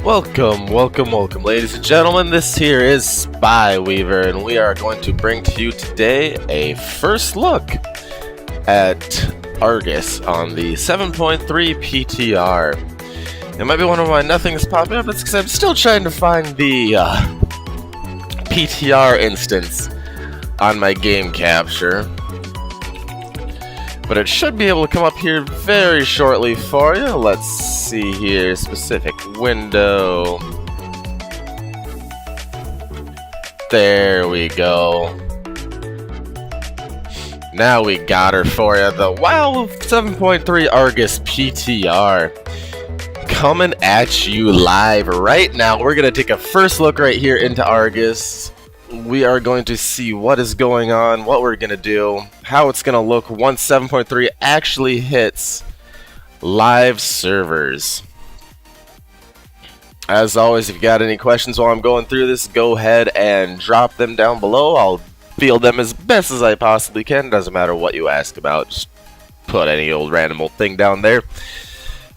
Welcome, ladies and gentlemen. This here is Spyweaver, and we are going to bring to you today a first look at Argus on the 7.3 PTR. It might be one of my nothings popping up, it's because I'm still trying to find the PTR instance on my game capture. But it should be able to come up here very shortly for you. Let's see here, specific window. There we go. Now we got her for you. The WoW 7.3 Argus PTR. Coming at you live right now. We're going to take a first look right here into Argus. We are going to see what is going on, what we're going to do, how it's going to look once 7.3 actually hits live servers. As always, if you got any questions while I'm going through this, go ahead and drop them down below. I'll field them as best as I possibly can. Doesn't matter what you ask about, just put any old random old thing down there.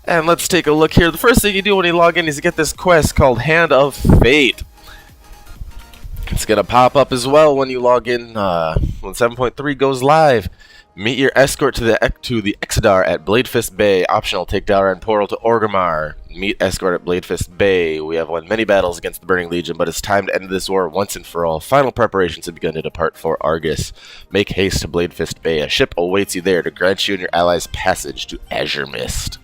And let's take a look here. The first thing you do when you log in is you get this quest called Hand of Fate. It's going to pop up as well when you log in when 7.3 goes live. Meet your escort to the Exodar at Bladefist Bay. Optional, take Dalran Portal to Orgrimmar. Meet escort at Bladefist Bay. We have won many battles against the Burning Legion, but it's time to end this war once and for all. Final preparations have begun to depart for Argus. Make haste to Bladefist Bay. A ship awaits you there to grant you and your allies passage to Azure Mist.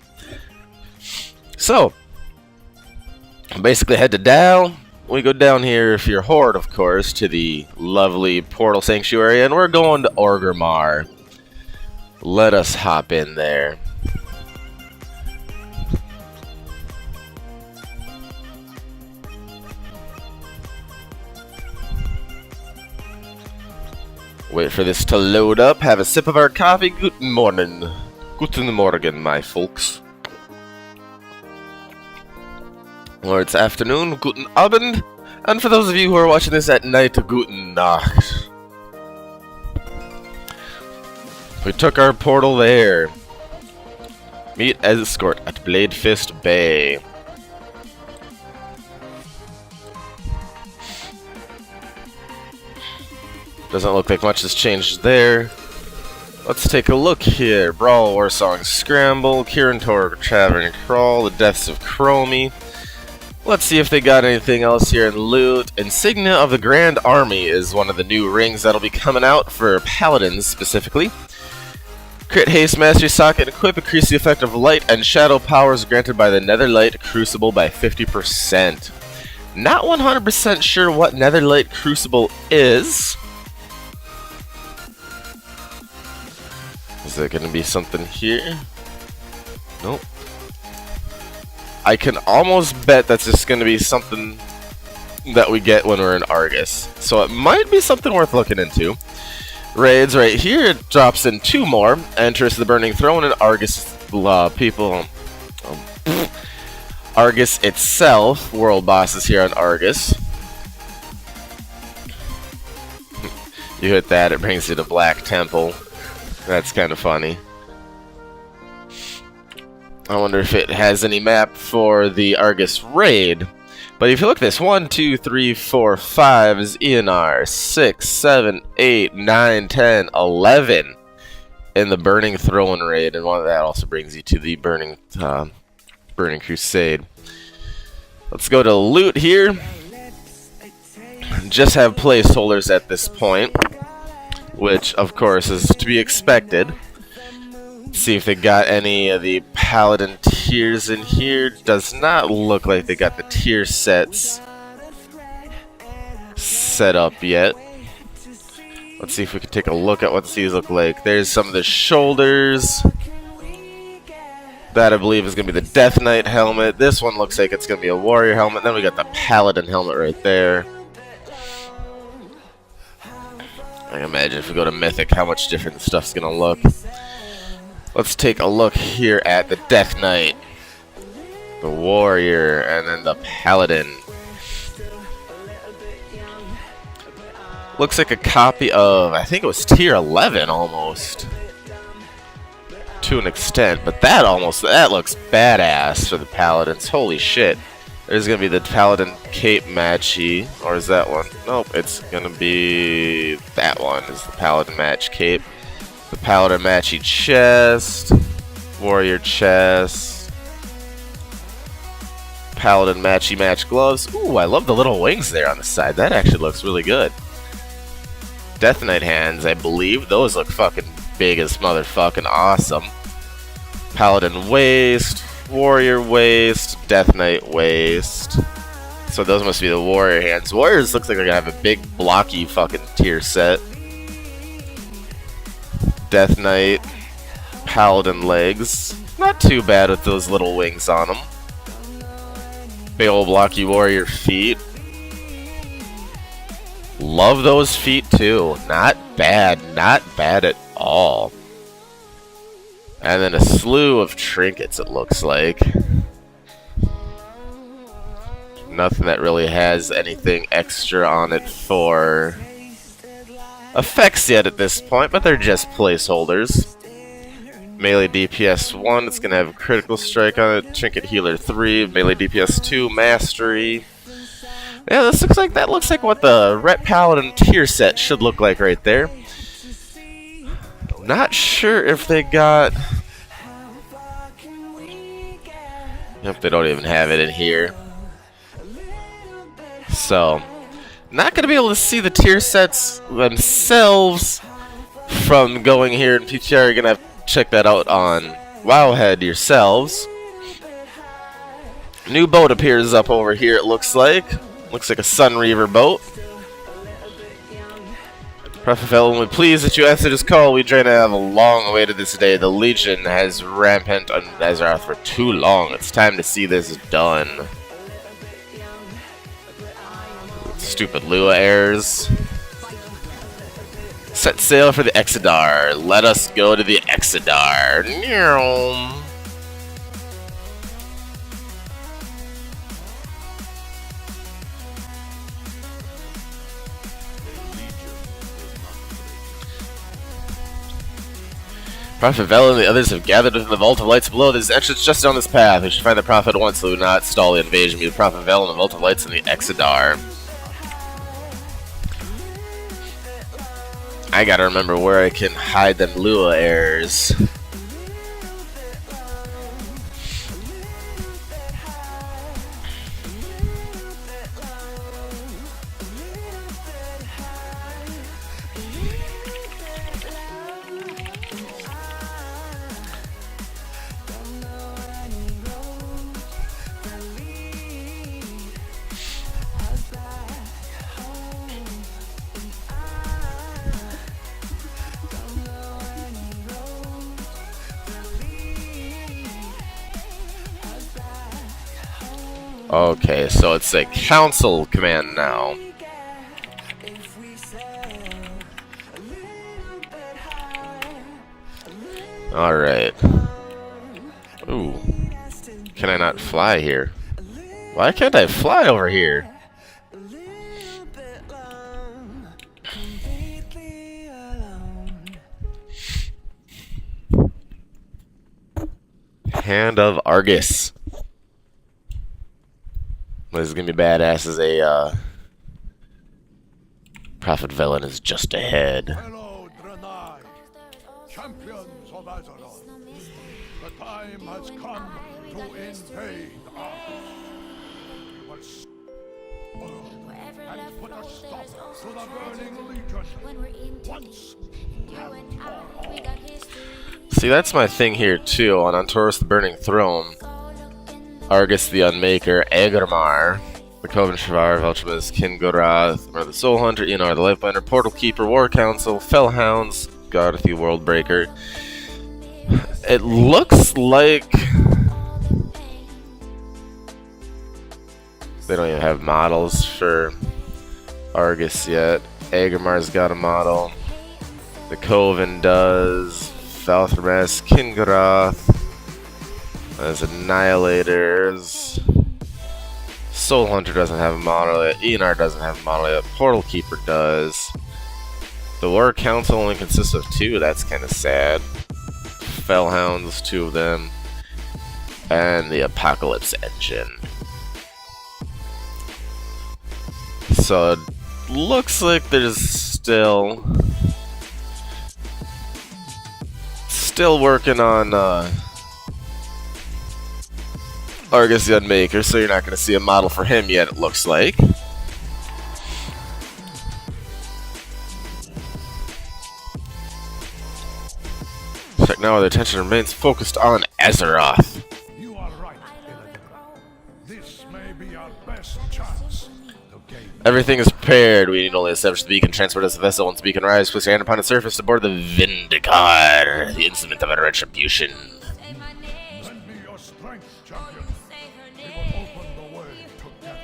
So, basically head to Dal. We go down here, if you're Horde, of course, to the lovely Portal Sanctuary, and we're going to Orgrimmar. Let us hop in there. Wait for this to load up, have a sip of our coffee. Guten Morgen. Guten Morgen, my folks. Or it's afternoon, guten Abend, and for those of you who are watching this at night, guten Nacht. We took our portal there. Meet escort at Bladefist Bay. Doesn't look like much has changed there. Let's take a look here. Brawl, Warsong, Scramble, Kirin Tor, Tavern Crawl, the Deaths of Chromie. Let's see if they got anything else here in loot. Insignia of the Grand Army is one of the new rings that'll be coming out for Paladins specifically. Crit Haste, Mastery Socket, and Equip increase the effect of light and shadow powers granted by the Netherlight Crucible by 50%. Not 100% sure what Netherlight Crucible is. Is there going to be something here? Nope. I can almost bet that's just going to be something that we get when we're in Argus. So it might be something worth looking into. Raids right here, it drops in 2 more. Enters the Burning Throne and Argus people. Argus itself, world bosses here on Argus. You hit that, it brings you to Black Temple. That's kind of funny. I wonder if it has any map for the Argus raid. But if you look at this, 1, 2, 3, 4, 5 is ENR, 6, 7, 8, 9, 10, 11 in the Burning Throne raid. And one of that also brings you to the Burning Crusade. Let's go to loot here. Just have placeholders at this point, which of course is to be expected. See if they got any of the Paladin tiers in here. Does not look like they got the tier sets set up yet. Let's see if we can take a look at what these look like. There's some of the shoulders. That I believe is going to be the Death Knight helmet. This one looks like it's going to be a warrior helmet. Then we got the Paladin helmet right there. I can imagine if we go to Mythic how much different the stuff's going to look. Let's take a look here at the Death Knight, the warrior, and then the Paladin. Looks like a copy of, I think it was tier 11 almost. To an extent, but that looks badass for the Paladins. Holy shit. There's gonna be the Paladin cape matchy, or is that one? Nope, it's gonna be that one is the Paladin match cape. The Paladin matchy chest, warrior chest, Paladin matchy match gloves. Ooh, I love the little wings there on the side. That actually looks really good. Death Knight hands, I believe. Those look fucking big as motherfucking awesome. Paladin waist, warrior waist, Death Knight waist. So those must be the warrior hands. Warriors looks like they're gonna have a big blocky fucking tier set. Death Knight, Paladin legs. Not too bad with those little wings on them. Big old blocky warrior feet. Love those feet too. Not bad at all. And then a slew of trinkets, it looks like. Nothing that really has anything extra on it for effects yet at this point, but they're just placeholders. Melee DPS 1, it's going to have critical strike on it. Trinket healer 3, melee DPS 2, mastery. Yeah, that looks like what the Ret Paladin tier set should look like right there. Not sure if they got... Yep, they don't even have it in here. So, not going to be able to see the tier sets themselves from going here in PTR. You're going to have to check that out on Wowhead yourselves. New boat appears up over here, it looks like. Looks like a Sunreaver boat. Prophet Felon, we're pleased that you answered this call. We try to have a long awaited this day. The Legion has rampant on Azeroth for too long. It's time to see this done. Stupid Lua heirs. Set sail for the Exodar. Let us go to the Exodar. Prophet Vel and the others have gathered within the Vault of Lights below. There's entrance just down this path. We should find the Prophet once, so we do not stall the invasion. Be the Prophet Vel and the Vault of Lights and the Exodar. I gotta remember where I can hide them Lua heirs. Okay, so it's a council command now. Alright. Ooh. Can I not fly here? Why can't I fly over here? Hand of Argus. This is gonna be badass as a Prophet Velen is just ahead. Hello, Draenei, champions of Azeroth. The time has come to invade us. But and put a stop to the burning legion once and for all. See, that's my thing here too. On Taurus the Burning Throne, Argus the Unmaker, Aegramar, the Coven Shavar, Vel'Shamas, Kingorath, or the Soul Hunter, Eonar the Lifebinder, Portal Keeper, War Council, Fellhounds, Garth the Worldbreaker. It looks like They don't even have models for Argus yet. Agramar's got a model. The Coven does. Falthramas, Kingaroth. There's Annihilators. Soul Hunter doesn't have a model yet. Enar doesn't have a model yet. Portal Keeper does. The War Council only consists of 2. That's kind of sad. Fellhounds, 2 of them. And the Apocalypse Engine. So it looks like there's still working on Argus the Unmaker, so you're not going to see a model for him yet, it looks like. Right now, the attention remains focused on Azeroth. You are right, Illidan. This may be our best chance to gain. Everything is prepared. We need only establish the beacon, transport us the vessel. Once the beacon arrives, place your hand upon its surface to board the Vindicar, the instrument of our retribution. Lend me your strength, champion. We will open the way together.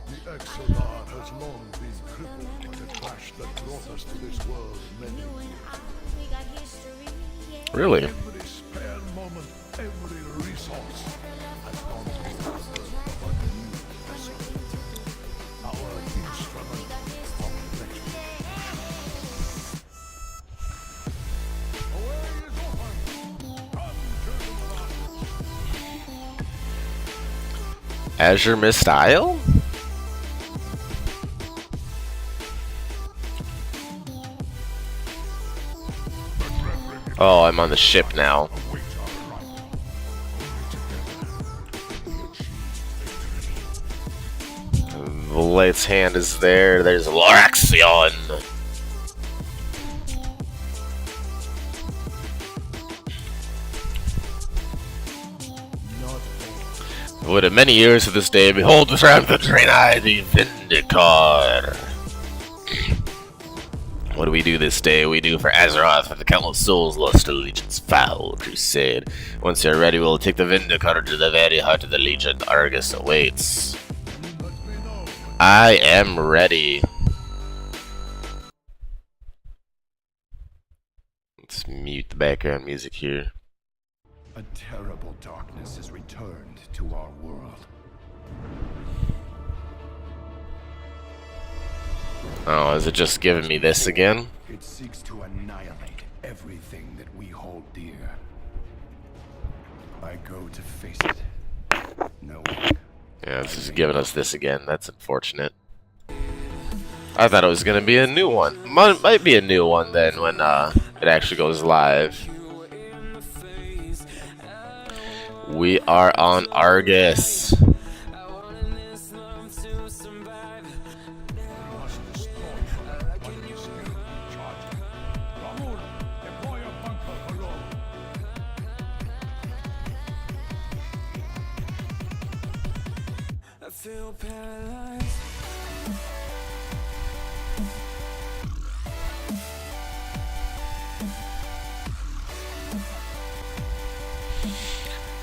The Exodar has long been crippled by the crash that brought us to this world many years. Really? Every spare moment, every resource has gone to the birth of a new vessel. Our instrument of retribution. Away is open. Come to the Azure Mist Isle? Oh, I'm on the ship now. The Light's Hand is there. There's Loraxion. Would in many years of this day behold the triumphant Draenei, the Vindicar. What do we do this day? We do for Azeroth, for the countless souls lost to the Legion's foul crusade. Once you're ready, we'll take the Vindicar to the very heart of the Legion. Argus awaits. I am ready. Let's mute the background music here. A terrible darkness has returned to our world. Oh, is it just giving me this again? It seeks to annihilate everything that we hold dear. I go to face it, knowing. Yeah, this is giving us this again. That's unfortunate. I thought it was gonna be a new one. Might be a new one then when it actually goes live. We are on Argus. Feel paralyzed.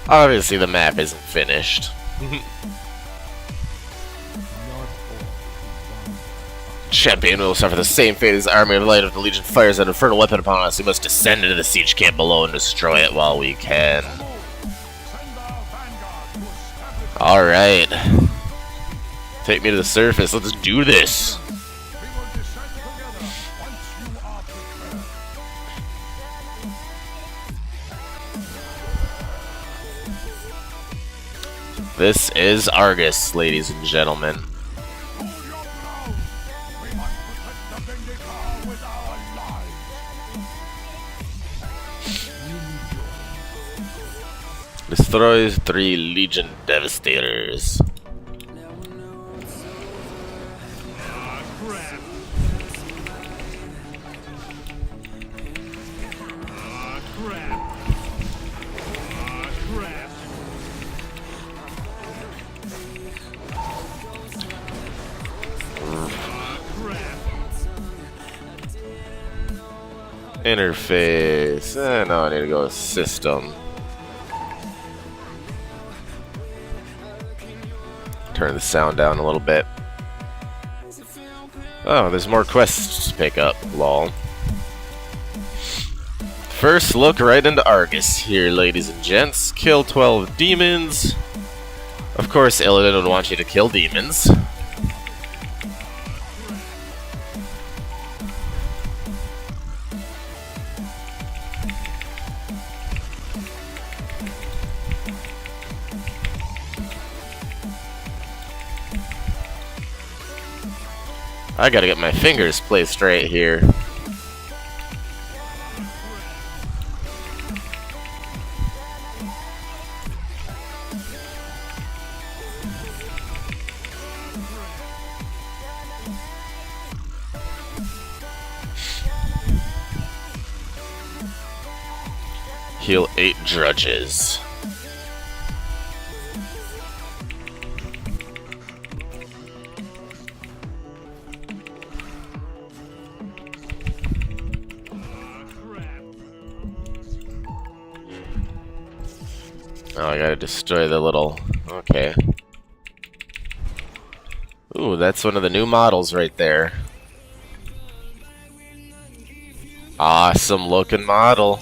Obviously, the map isn't finished. Champion will suffer the same fate as the army of light if the Legion fires an infernal weapon upon us. We must descend into the siege camp below and destroy it while we can. Alright. Take me to the surface. Let's do this. This is Argus, ladies and gentlemen. Destroys 3 Legion Devastators. Interface. No, I need to go with system. turn the sound down a little bit. Oh, there's more quests to pick up. Lol. First, look right into Argus here, ladies and gents. Kill 12 demons. Of course, Illidan would want you to kill demons. I gotta get my fingers placed right here. Heal 8 drudges. Oh, I gotta destroy the little... Okay. Ooh, that's one of the new models right there. Awesome looking model.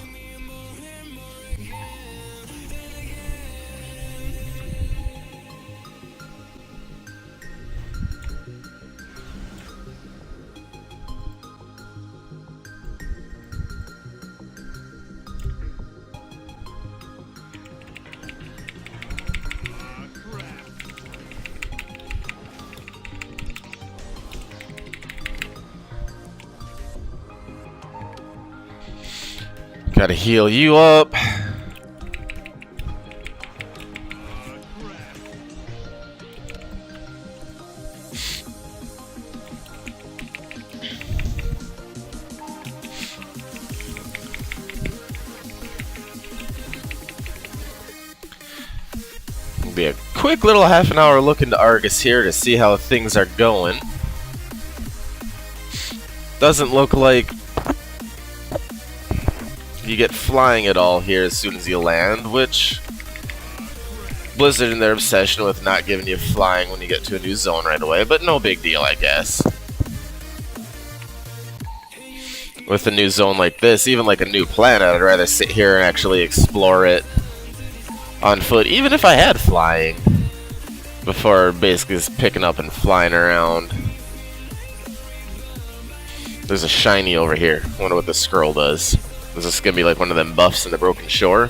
Gotta heal you up. Be a quick little half an hour look into Argus here to see how things are going. Doesn't look like you get flying at all here as soon as you land, which Blizzard and their obsession with not giving you flying when you get to a new zone right away, but no big deal, I guess. With a new zone like this, even like a new planet, I'd rather sit here and actually explore it on foot, even if I had flying, before basically just picking up and flying around. There's a shiny over here. I wonder what the scroll does. Is this gonna be like one of them buffs in the Broken Shore?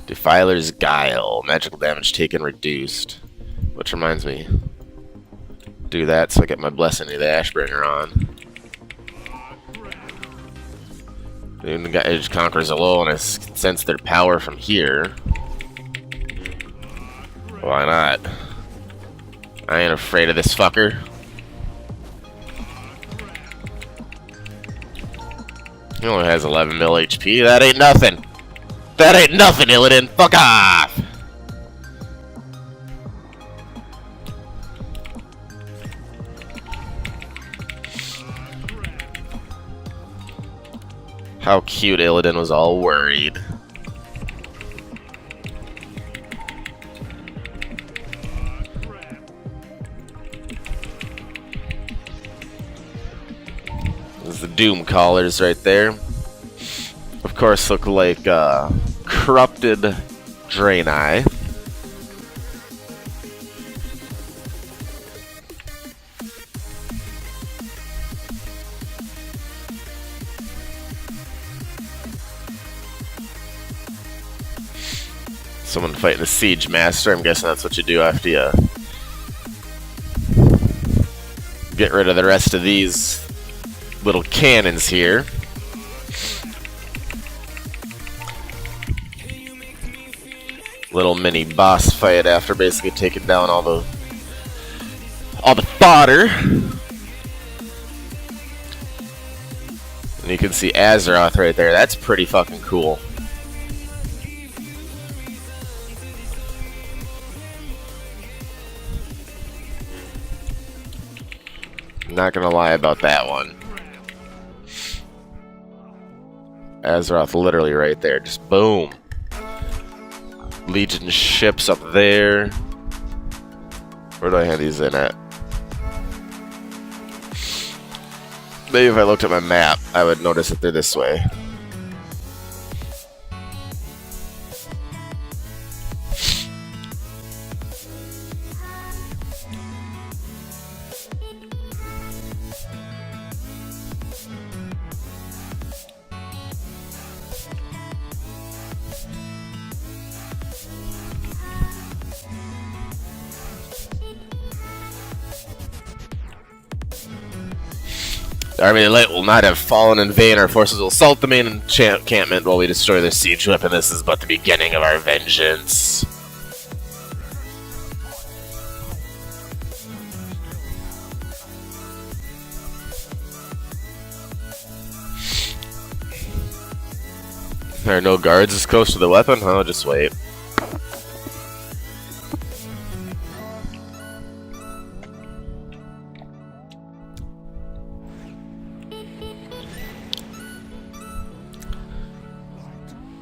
Defiler's Guile. Magical damage taken reduced. Which reminds me. Do that so I get my Blessing of the Ashbringer on. The guy just conquers alone and I sense their power from here. Why not? I ain't afraid of this fucker. He only has 11 mil HP. That ain't nothing. That ain't nothing, Illidan. Fuck off! How cute Illidan was all worried. There's the Doom Callers right there. Of course, look like corrupted Draenei. Someone fighting the Siege Master. I'm guessing that's what you do after you get rid of the rest of these little cannons here. Little mini boss fight after basically taking down all the fodder. And you can see Azeroth right there. That's pretty fucking cool. Not gonna lie about that one. Azeroth literally right there. Just boom. Legion ships up there. Where do I have these in at? Maybe if I looked at my map, I would notice that they're this way. The Army of Light will not have fallen in vain. Our forces will assault the main encampment while we destroy their siege weapon. This is but the beginning of our vengeance. There are no guards as close to the weapon? Oh, just wait.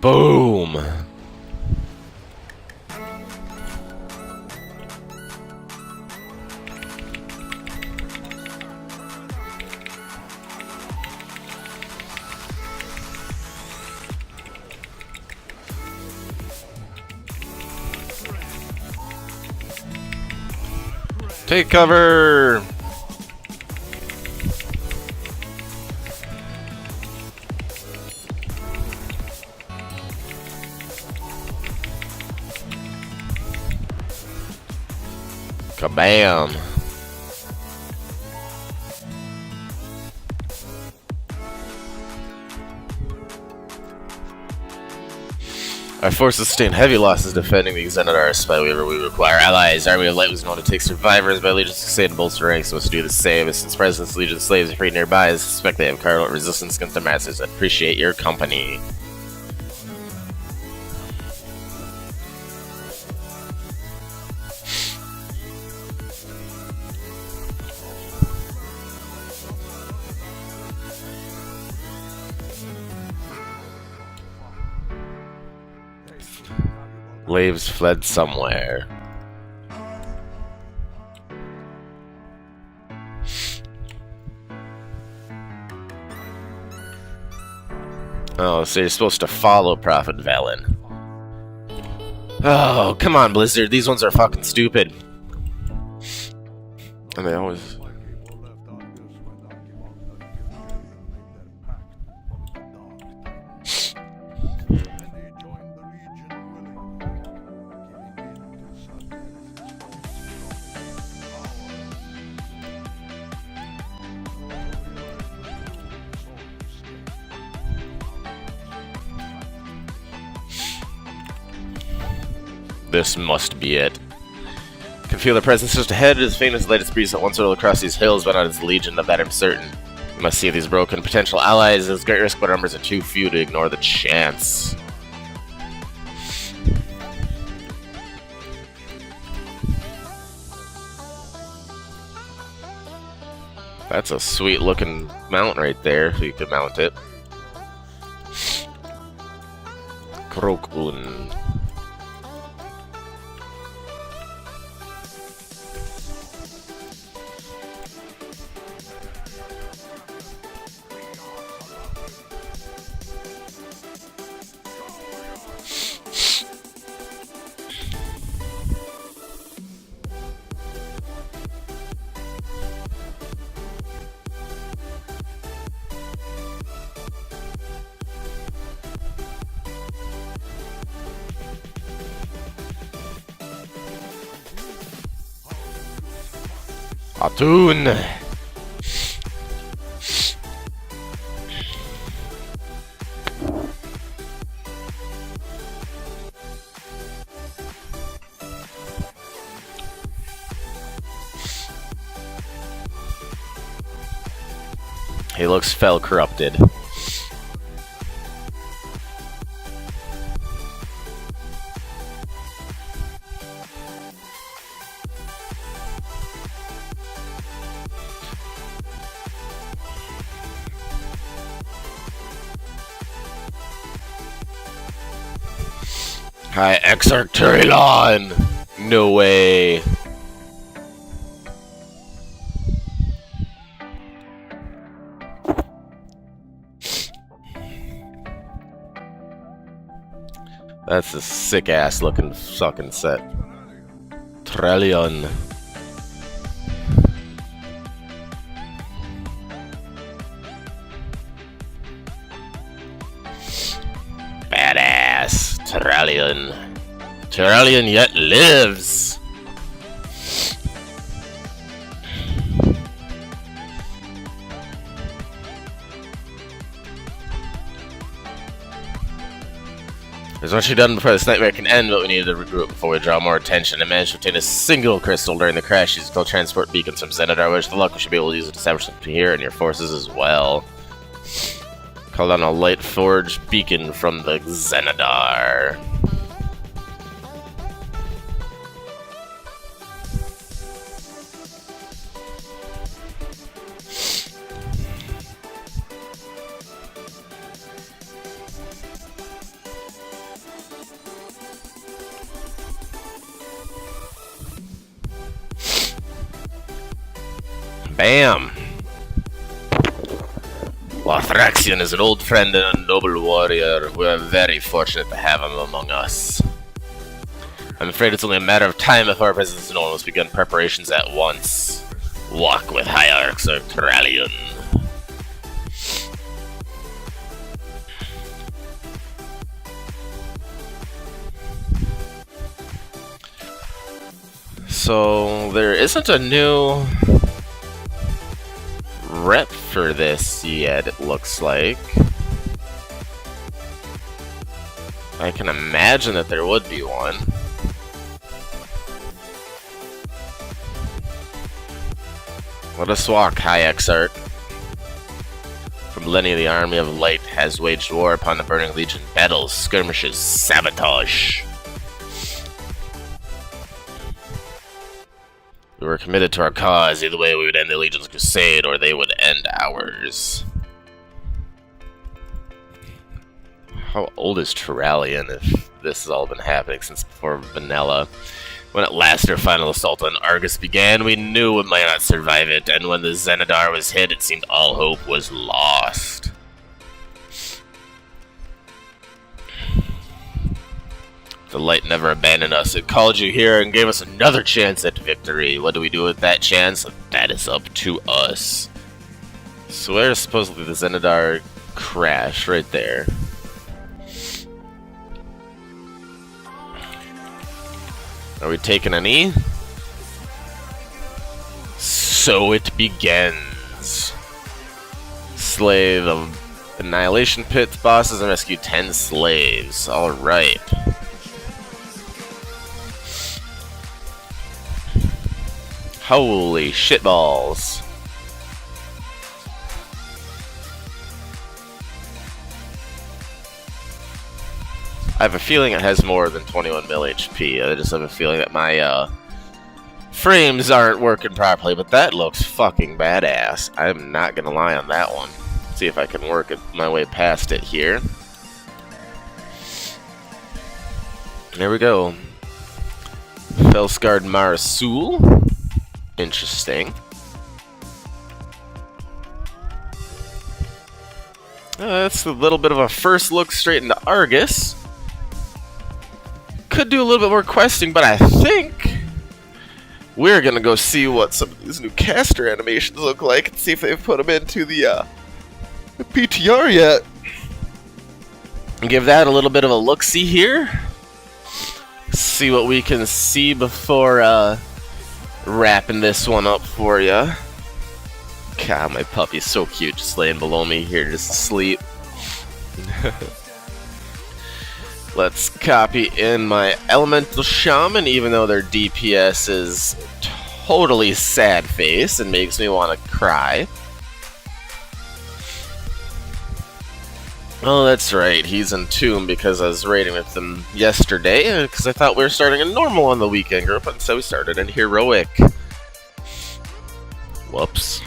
Boom! Take cover! Kabam! Our forces sustained heavy losses defending the Xenadar Spyweaver. We require allies. Army of Light was known to take survivors by Legion's crusade and bolster ranks, so must do the same. But since President's Legion slaves are free nearby, I suspect they have carried out resistance against their masters. I appreciate your company. Slaves fled somewhere. Oh, so you're supposed to follow Prophet Velen. Oh, come on, Blizzard. These ones are fucking stupid. And they always... This must be it. Can feel the presence just ahead. It is faint as the latest breeze that once rolled across these hills, but not its legion, of that I'm certain. We must see these broken potential allies. There's great risk, but our numbers are too few to ignore the chance. That's a sweet looking mount right there, if you could mount it. Krokun. Atun! He looks fell corrupted. Hi, Exarturilon! No way. That's a sick ass looking fucking set. Trillion. Badass. Trillion. Trillion yet lives. There's much to be done before this nightmare can end, but we need to regroup before we draw more attention. I managed to obtain a single crystal during the crash. Use go transport beacons from Xenadar. Wish the luck we should be able to use it to establish something here and your forces as well. Call down a light forged beacon from the Xenadar. Bam! Lothraxion is an old friend and a noble warrior. We are very fortunate to have him among us. I'm afraid it's only a matter of time before our presence is known. Let's begin preparations at once. Walk with Hierarchs of Trallion. So, there isn't a new rep for this yet, it looks like. I can imagine that there would be one. Let us walk, High Exarch. For millennia, the Army of Light has waged war upon the Burning Legion. Battles, skirmishes, sabotage. We were committed to our cause. Either way, we would end the Legion's crusade, or they would end ours. How old is Turallion if this has all been happening since before Vanilla? When at last our final assault on Argus began, we knew we might not survive it, and when the Xenadar was hit, it seemed all hope was lost. The light never abandoned us. It called you here and gave us another chance at victory. What do we do with that chance? That is up to us. So where's supposedly the Xenadar crash? Right there. Are we taking an E? So it begins. Slay the Annihilation Pit bosses and rescue 10 slaves. Alright. Holy shitballs. I have a feeling it has more than 21 mil HP. I just have a feeling that my frames aren't working properly, but that looks fucking badass. I'm not gonna lie on that one. See if I can work my way past it here. There we go. Felscard Marasul. Interesting. That's a little bit of a first look straight into Argus. Could do a little bit more questing, but I think we're gonna go see what some of these new caster animations look like and see if they've put them into the PTR yet. And give that a little bit of a look-see here. See what we can see before wrapping this one up for you. God, my puppy's so cute, just laying below me here, just asleep. Let's copy in my Elemental Shaman, even though their DPS is totally sad face and makes me want to cry. Oh, that's right, he's in Tomb because I was raiding with them yesterday, because I thought we were starting a normal on the weekend group, and so we started in Heroic. Whoops.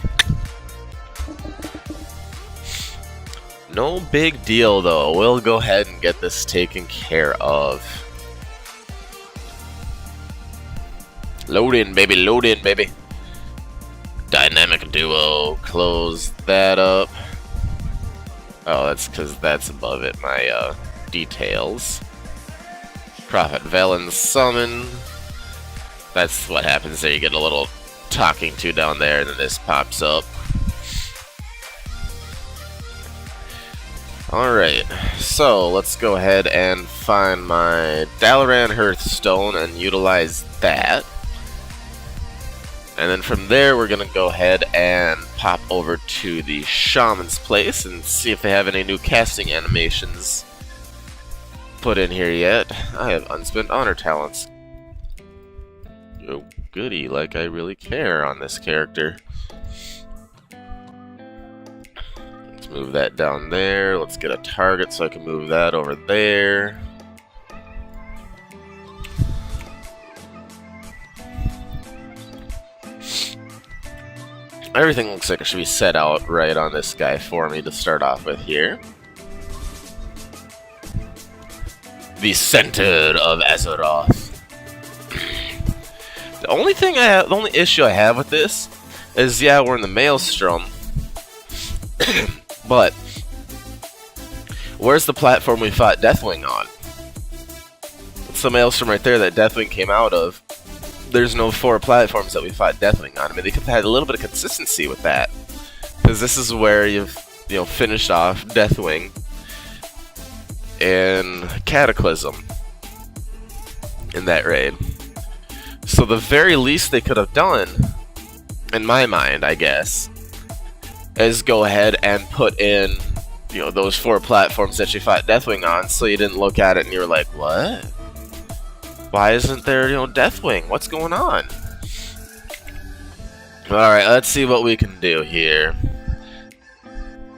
No big deal, though. We'll go ahead and get this taken care of. Load in, baby, load in, baby. Dynamic duo. Close that up. Oh, that's because that's above it, my details. Prophet Velen summon. That's what happens there. You get a little talking to down there, and then this pops up. Alright, so let's go ahead and find my Dalaran Hearthstone and utilize that. And then from there, we're going to go ahead and pop over to the Shaman's place and see if they have any new casting animations put in here yet. I have unspent honor talents. Oh, goody, like I really care on this character. Let's move that down there. Let's get a target so I can move that over there. Everything looks like it should be set out right on this guy for me to start off with here. The Center of Azeroth. The only issue I have with this is, yeah, we're in the Maelstrom, but where's the platform we fought Deathwing on? It's the Maelstrom right there that Deathwing came out of. There's no 4 platforms that we fought Deathwing on. I mean, they could have had a little bit of consistency with that, because this is where you've finished off Deathwing in Cataclysm in that raid. So the very least they could have done, in my mind, I guess, is go ahead and put in, those 4 platforms that you fought Deathwing on, so you didn't look at it and you were like, what? Why isn't there, Deathwing? What's going on? Alright, let's see what we can do here.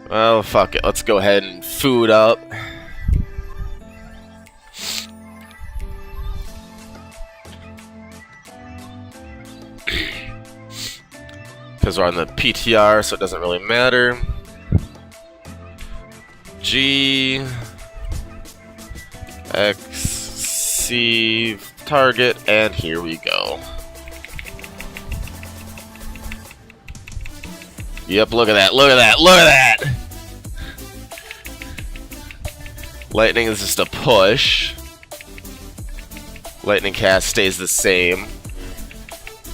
Well, fuck it. Let's go ahead and food up. Because we're on the PTR, so it doesn't really matter. G X C target, and here we go. Yep, look at that, look at that, look at that! Lightning is just a push. Lightning cast stays the same.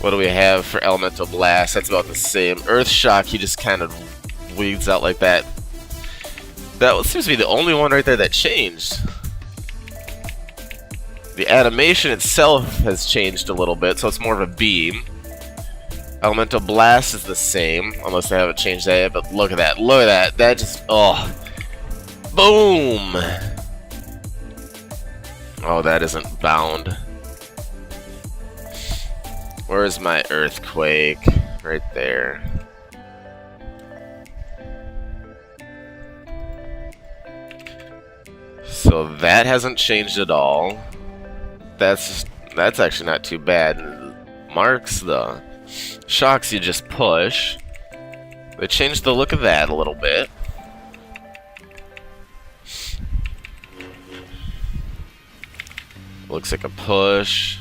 What do we have for Elemental Blast? That's about the same. Earth Shock, he just kind of weeds out like that. That seems to be the only one right there that changed. The animation itself has changed a little bit, so it's more of a beam. Elemental Blast is the same, unless they haven't changed that yet, but look at that, look at that. That just, oh. Boom! Oh, that isn't bound. Where's my Earthquake? Right there. So that hasn't changed at all. That's actually not too bad. Marks, the shocks you just push. They changed the look of that a little bit. Looks like a push.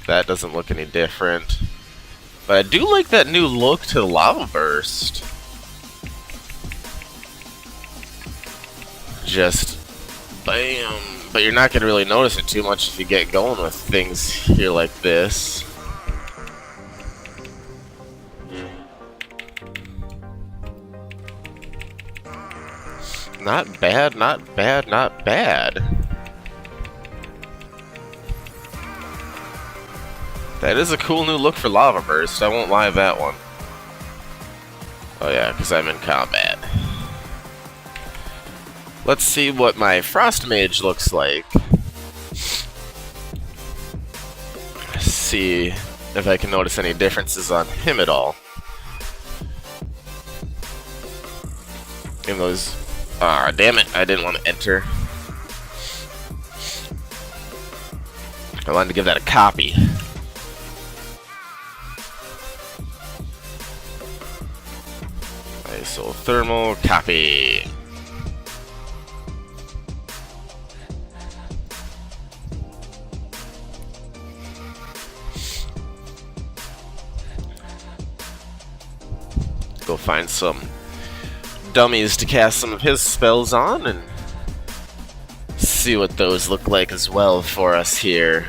That doesn't look any different. But I do like that new look to the Lava Burst. Just bam. But you're not going to really notice it too much if you get going with things here like this. Not bad, not bad, not bad. That is a cool new look for Lava Burst. I won't lie that one. Oh yeah, because I'm in combat. Let's see what my Frost Mage looks like. See if I can notice any differences on him at all. In those... Ah, damn it, I didn't want to enter. I wanted to give that a copy. Isothermal copy. go find some dummies to cast some of his spells on and see what those look like as well for us here.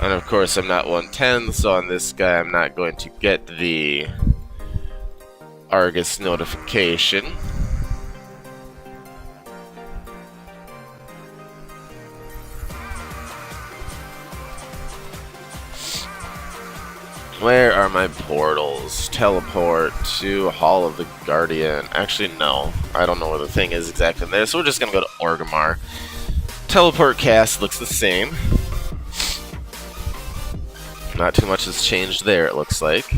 And of course I'm not 110, so on this guy I'm not going to get the Argus notification. Where are my portals? Teleport to Hall of the Guardian. Actually, no. I don't know where the thing is exactly there, so we're just gonna go to Orgrimmar. Teleport cast looks the same. Not too much has changed there, it looks like.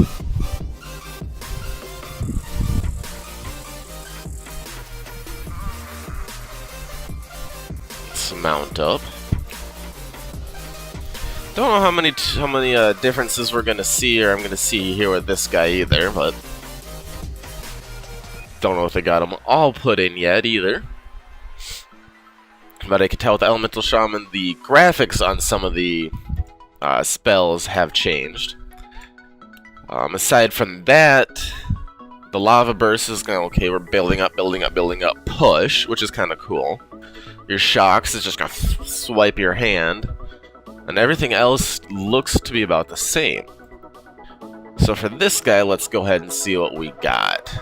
Let's mount up. Don't know how many differences we're gonna see, or I'm gonna see here with this guy either, but don't know if they got them all put in yet either. But I can tell with the Elemental Shaman, the graphics on some of the spells have changed. Aside from that, the Lava Burst is gonna, okay, we're building up, push, which is kind of cool. Your Shocks is just gonna swipe your hand. And everything else looks to be about the same. So for this guy, let's go ahead and see what we got.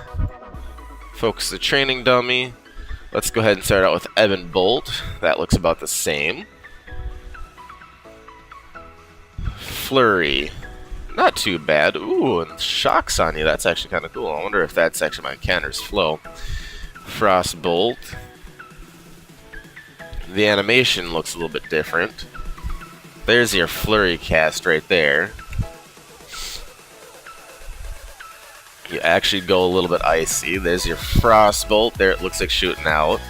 Focus the training dummy. Let's go ahead and start out with Ebon Bolt. That looks about the same. Flurry. Not too bad. Ooh, and Shocks on you. That's actually kind of cool. I wonder if that's actually my counter's flow. Frostbolt. The animation looks a little bit different. There's your Flurry cast right there. You actually go a little bit icy. There's your Frostbolt. There it looks like shooting out.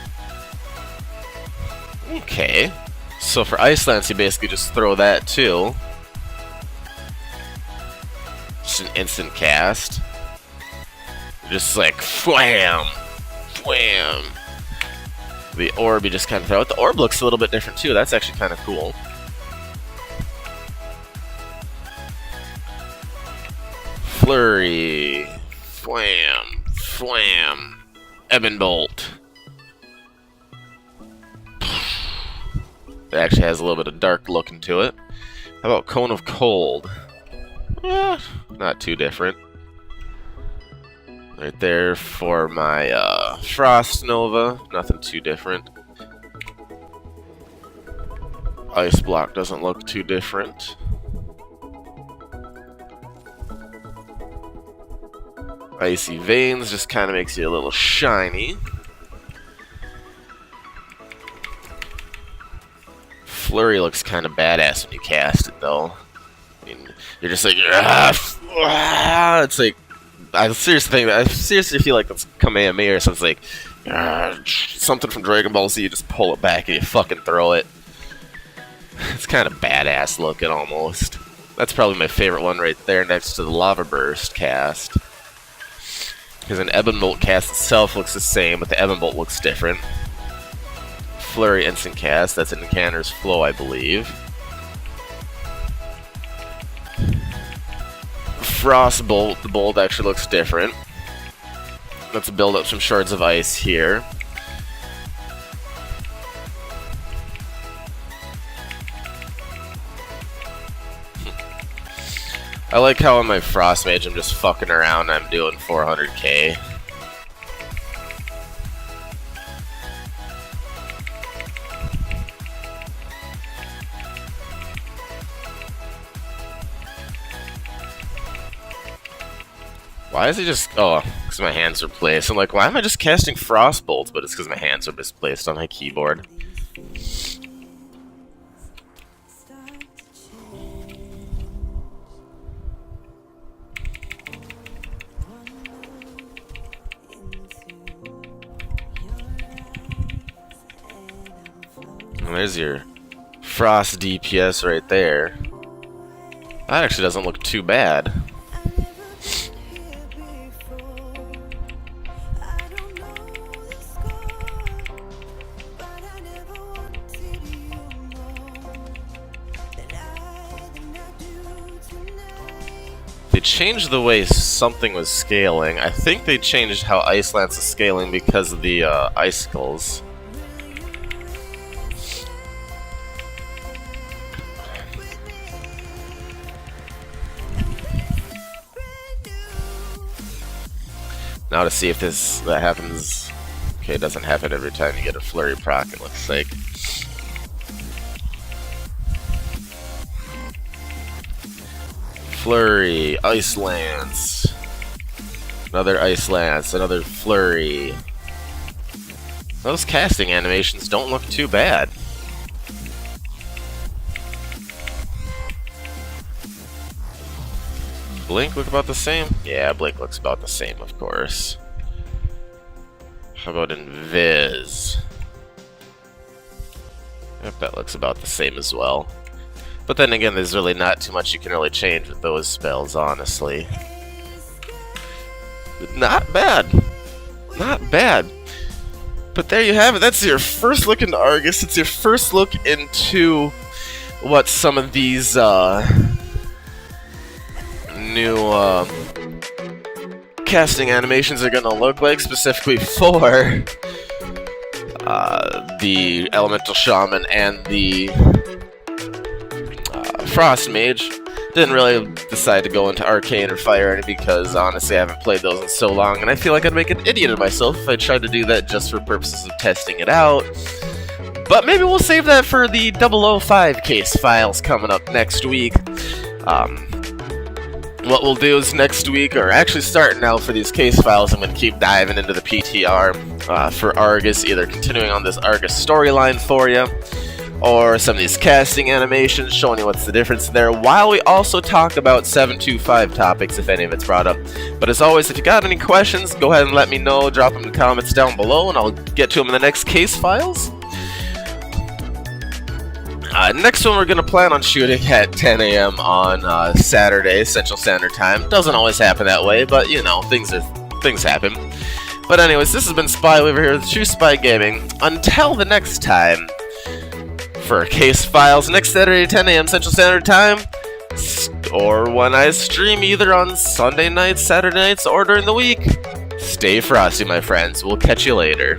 Okay. So for Ice Lance, you basically just throw that too. Just an instant cast. Just like wham! Wham! The orb you just kind of throw it. The orb looks a little bit different too. That's actually kind of cool. Flurry. Flam. Flam. Ebon Bolt. It actually has a little bit of dark look into it. How about Cone of Cold? Not too different. Right there for my Frost Nova. Nothing too different. Ice Block doesn't look too different. Icy Veins just kind of makes you a little shiny. Flurry looks kind of badass when you cast it, though. I mean, you're just like, it's like, I seriously feel like it's Kamehameha or something like, something from Dragon Ball Z. You just pull it back and you fucking throw it. It's kind of badass looking almost. That's probably my favorite one right there, next to the Lava Burst cast. Because an Ebon Bolt cast itself looks the same, but the Ebon Bolt looks different. Flurry instant cast, that's an Incanter's Flow, I believe. Frostbolt, the bolt actually looks different. Let's build up some shards of ice here. I like how on my Frost Mage I'm just fucking around and I'm doing 400k. Why is he just... Oh, because my hands are placed. I'm like, why am I just casting Frostbolts? But it's because my hands are misplaced on my keyboard. And there's your Frost DPS right there. That actually doesn't look too bad. changed the way something was scaling. I think they changed how Ice Lance is scaling because of the icicles. Now to see if that happens. Okay, it doesn't happen every time you get a flurry proc, it looks like. Flurry, Ice Lance. Another Ice Lance, another Flurry. Those casting animations don't look too bad. Blink look about the same? Yeah, Blink looks about the same, of course. How about Invis? Yep, that looks about the same as well. But then again, there's really not too much you can really change with those spells, honestly. Not bad. Not bad. But there you have it. That's your first look into Argus. It's your first look into what some of these new casting animations are going to look like, specifically for the Elemental Shaman and the Frost Mage. Didn't really decide to go into Arcane or Fire because honestly I haven't played those in so long, and I feel like I'd make an idiot of myself if I tried to do that just for purposes of testing it out. But maybe we'll save that for the 005 case files coming up next week. What we'll do is next week, or actually starting now for these case files, I'm going to keep diving into the PTR for Argus, either continuing on this Argus storyline for you, or some of these casting animations, showing you what's the difference there, while we also talk about 7.2.5 topics, if any of it's brought up. But as always, if you got any questions, go ahead and let me know, drop them in the comments down below, and I'll get to them in the next case files. Next one we're going to plan on shooting at 10 a.m. on Saturday, Central Standard Time. Doesn't always happen that way, but you know, things happen. But anyways, this has been Spyweaver here with TruSpy Gaming. Until the next time, for case files next Saturday, 10 a.m. Central Standard Time, or when I stream either on Sunday nights, Saturday nights, or during the week, stay frosty, my friends. We'll catch you later.